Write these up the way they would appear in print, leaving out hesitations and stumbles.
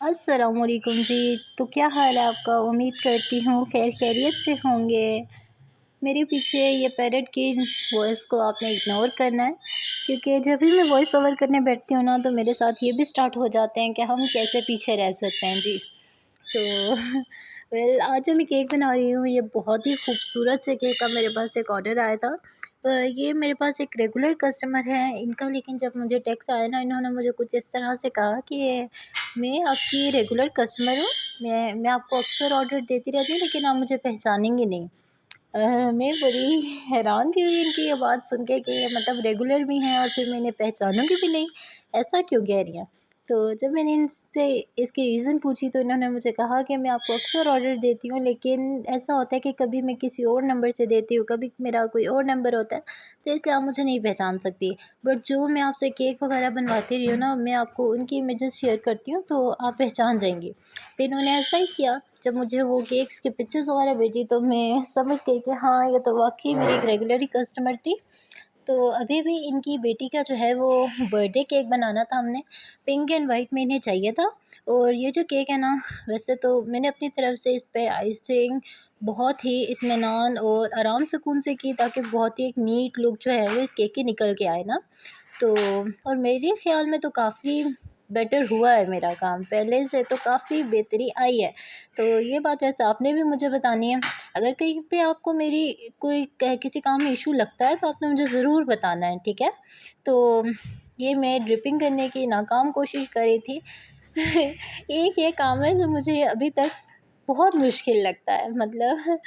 अस्सलामुअलैकुम जी। तो क्या हाल है आपका? उम्मीद करती हूँ खैर खैरियत से होंगे। मेरे पीछे ये पैरट की वॉइस को आपने इग्नोर करना है, क्योंकि जब भी मैं वॉइस ओवर करने बैठती हूँ ना, तो मेरे साथ ये भी स्टार्ट हो जाते हैं कि हम कैसे पीछे रह सकते हैं जी। तो आज जो मैं केक बना रही हूँ, ये बहुत ही खूबसूरत से केक का मेरे पास एक ऑर्डर आया था। ये मेरे पास एक रेगुलर कस्टमर है इनका, लेकिन जब मुझे टेक्स्ट आया ना, इन्होंने मुझे कुछ इस तरह से कहा कि मैं आपकी रेगुलर कस्टमर हूँ, मैं आपको अक्सर ऑर्डर देती रहती हूँ, लेकिन आप मुझे पहचानेंगे नहीं। मैं बड़ी हैरान भी हुई इनकी ये बात सुन के कि ये मतलब रेगुलर भी हैं और फिर मैं इन्हें पहचानूँगी भी नहीं, ऐसा क्यों कह रही हैं? तो जब मैंने इनसे इसकी रीज़न पूछी, तो इन्होंने मुझे कहा कि मैं आपको अक्सर ऑर्डर देती हूँ, लेकिन ऐसा होता है कि कभी मैं किसी और नंबर से देती हूँ, कभी मेरा कोई और नंबर होता है, तो इसलिए आप मुझे नहीं पहचान सकती। बट जो मैं आपसे केक वगैरह बनवाती रही हूँ ना, मैं आपको उनकी इमेजेस शेयर करती हूँ, तो आप पहचान जाएँगी। तो इन्होंने ऐसा ही किया। जब मुझे वो केक्स के पिक्चर्स वगैरह भेजी, तो मैं समझ गई कि हाँ, ये तो वाक़ई मेरी एक रेगुलर ही कस्टमर थी। तो अभी भी इनकी बेटी का जो है वो बर्थडे केक बनाना था हमने, पिंक एंड वाइट में इन्हें चाहिए था। और ये जो केक है ना, वैसे तो मैंने अपनी तरफ से इस पे आइसिंग बहुत ही इत्मीनान और आराम सुकून से की, ताकि बहुत ही एक नीट लुक जो है वो इस केक की निकल के आए ना। तो और मेरे ख़्याल में तो काफ़ी बेटर हुआ है मेरा काम, पहले से तो काफ़ी बेहतरी आई है। तो ये बात वैसे आपने भी मुझे बतानी है। अगर कहीं पे आपको मेरी कोई किसी काम में इशू लगता है, तो आपने मुझे ज़रूर बताना है, ठीक है? तो ये मैं ड्रिपिंग करने की नाकाम कोशिश कर रही थी। एक ये काम है जो मुझे अभी तक बहुत मुश्किल लगता है, मतलब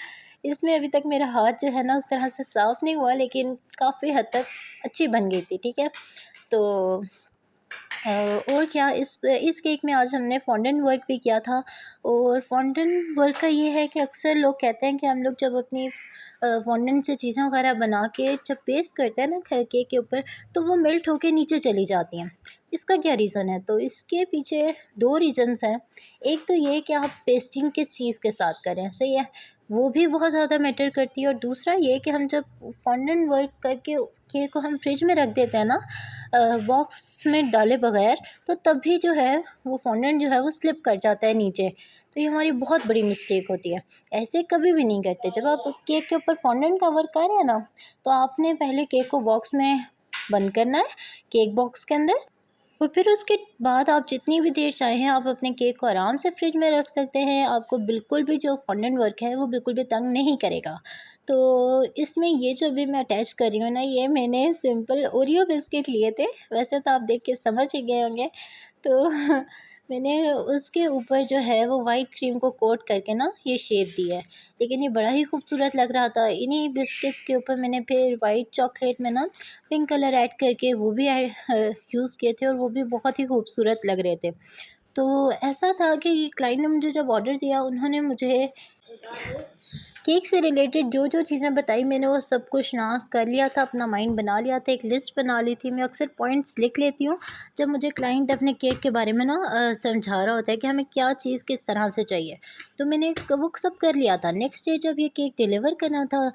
इसमें अभी तक मेरा हाथ जो है ना, उस तरह से साफ़ नहीं हुआ, लेकिन काफ़ी हद तक अच्छी बन गई थी, ठीक है? तो और क्या, इस केक में आज हमने फॉन्डेंट वर्क भी किया था। और फॉन्डेंट वर्क का ये है कि अक्सर लोग कहते हैं कि हम लोग जब अपनी फॉन्डेंट से चीज़ें वगैरह बना के जब पेस्ट करते हैं ना केक के ऊपर, तो वो मेल्ट होके नीचे चली जाती हैं। इसका क्या रीज़न है? तो इसके पीछे 2 रीज़न्स हैं। एक तो ये कि आप पेस्टिंग किस चीज़ के साथ करें, सही है? वो भी बहुत ज़्यादा मैटर करती है। और दूसरा ये कि हम जब फॉन्डेंट वर्क करके केक को हम फ्रिज में रख देते हैं ना, बॉक्स में डाले बगैर, तो तब भी जो है वो फॉन्डेंट जो है वो स्लिप कर जाता है नीचे। तो ये हमारी बहुत बड़ी मिस्टेक होती है। ऐसे कभी भी नहीं करते। जब आप केक के ऊपर फॉन्डेंट का वर्क कर रहे हैं ना, तो आपने पहले केक को बॉक्स में बंद करना है, केक बॉक्स के अंदर। और फिर उसके बाद आप जितनी भी देर चाहें आप अपने केक को आराम से फ्रिज में रख सकते हैं। आपको बिल्कुल भी जो फॉन्डेंट वर्क है वो बिल्कुल भी तंग नहीं करेगा। तो इसमें ये जो भी मैं अटैच कर रही हूँ ना, ये मैंने सिंपल ओरियो बिस्किट लिए थे। वैसे तो आप देख के समझ ही गए होंगे। तो मैंने उसके ऊपर जो है वो वाइट क्रीम को कोट करके ना ये शेप दी है। लेकिन ये बड़ा ही खूबसूरत लग रहा था। इन्हीं बिस्किट्स के ऊपर मैंने फिर वाइट चॉकलेट में ना पिंक कलर ऐड करके वो भी यूज़ किए थे, और वो भी बहुत ही खूबसूरत लग रहे थे। तो ऐसा था कि क्लाइंट ने मुझे जब ऑर्डर दिया, उन्होंने मुझे केक से रिलेटेड जो चीज़ें बताई, मैंने वो सब कुछ ना कर लिया था, अपना माइंड बना लिया था, एक लिस्ट बना ली थी। मैं अक्सर पॉइंट्स लिख लेती हूँ जब मुझे क्लाइंट अपने केक के बारे में ना समझा रहा होता है कि हमें क्या चीज़ किस तरह से चाहिए। तो मैंने वो सब कर लिया था। नेक्स्ट डे जब ये केक डिलीवर करना था,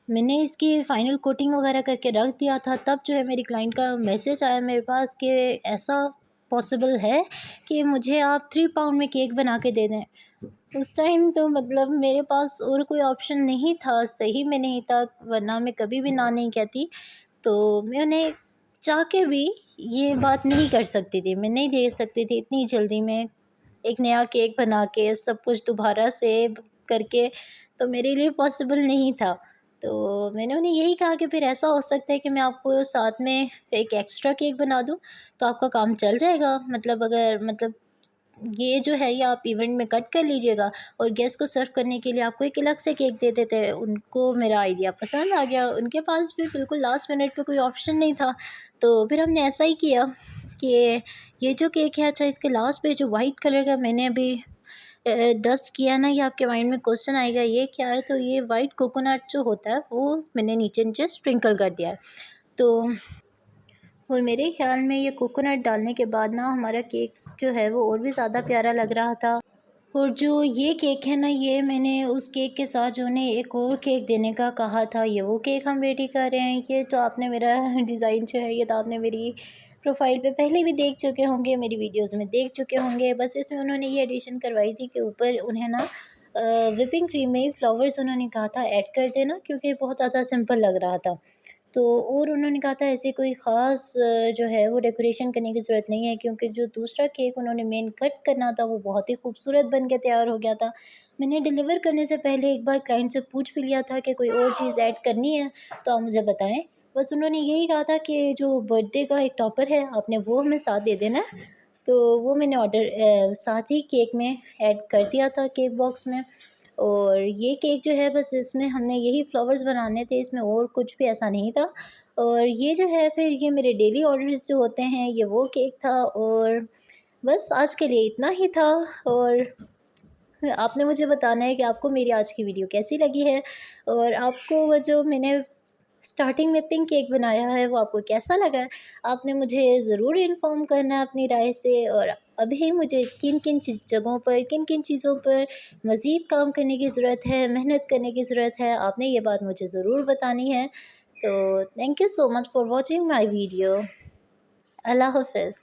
मैंने इसकी फ़ाइनल कोटिंग वगैरह करके रख दिया था। तब जो है मेरी क्लाइंट का मैसेज आया मेरे पास कि ऐसा पॉसिबल है कि मुझे आप 3 पाउंड में केक बना के दे दें। उस टाइम तो मतलब मेरे पास और कोई ऑप्शन नहीं था, सही में नहीं था, वरना मैं कभी भी ना नहीं कहती। तो मैं उन्हें चाह के भी ये बात नहीं कर सकती थी, मैं नहीं दे सकती थी इतनी जल्दी में एक नया केक बना के सब कुछ दोबारा से करके, तो मेरे लिए पॉसिबल नहीं था। तो मैंने उन्हें यही कहा कि फिर ऐसा हो सकता है कि मैं आपको साथ में एक एक्स्ट्रा केक बना दूँ, तो आपका काम चल जाएगा। मतलब अगर मतलब ये जो है ये आप इवेंट में कट कर लीजिएगा, और गेस्ट को सर्व करने के लिए आपको एक अलग से केक दे देते हैं। उनको मेरा आइडिया पसंद आ गया, उनके पास भी बिल्कुल लास्ट मिनट पे कोई ऑप्शन नहीं था। तो फिर हमने ऐसा ही किया कि ये जो केक है, अच्छा इसके लास्ट पे जो वाइट कलर का मैंने अभी डस्ट किया ना, ये आपके माइंड में क्वेश्चन आएगा ये क्या है? तो ये वाइट कोकोनट जो होता है वो मैंने नीचे नीचे स्प्रिंकल कर दिया है। तो और मेरे ख़्याल में ये कोकोनट डालने के बाद ना हमारा केक जो है वो और भी ज़्यादा प्यारा लग रहा था। और जो ये केक है ना, ये मैंने उस केक के साथ जो उन्हें एक और केक देने का कहा था, ये वो केक हम रेडी कर रहे हैं। ये तो आपने मेरा डिज़ाइन जो है, ये तो आपने मेरी प्रोफाइल पे पहले भी देख चुके होंगे, मेरी वीडियोस में देख चुके होंगे। बस इसमें उन्होंने ये एडिशन करवाई थी कि ऊपर उन्हें ना व्हिपिंग क्रीम में फ्लावर्स उन्होंने कहा था ऐड कर देना, क्योंकि बहुत ज़्यादा सिंपल लग रहा था। तो और उन्होंने कहा था ऐसे कोई ख़ास जो है वो डेकोरेशन करने की ज़रूरत नहीं है, क्योंकि जो दूसरा केक उन्होंने मेन कट करना था वो बहुत ही खूबसूरत बन के तैयार हो गया था। मैंने डिलीवर करने से पहले एक बार क्लाइंट से पूछ भी लिया था कि कोई और चीज़ ऐड करनी है तो आप मुझे बताएं। बस उन्होंने यही कहा था कि जो बर्थडे का एक टॉपर है आपने वो हमें साथ दे देना। तो वो मैंने ऑर्डर साथ ही केक में ऐड कर दिया था केक बॉक्स में। और ये केक जो है बस इसमें हमने यही फ्लावर्स बनाने थे, इसमें और कुछ भी ऐसा नहीं था। और ये जो है फिर ये मेरे डेली ऑर्डर्स जो होते हैं ये वो केक था। और बस आज के लिए इतना ही था। और आपने मुझे बताना है कि आपको मेरी आज की वीडियो कैसी लगी है, और आपको वो जो मैंने स्टार्टिंग में पिंक केक बनाया है वो आपको कैसा लगा है। आपने मुझे ज़रूर इन्फॉर्म करना है अपनी राय से। और अभी मुझे किन किन जगहों पर किन किन चीज़ों पर मज़ीद काम करने की ज़रूरत है, मेहनत करने की ज़रूरत है, आपने ये बात मुझे ज़रूर बतानी है। तो thank you so much for watching my video. अल्लाह हाफ़िज़।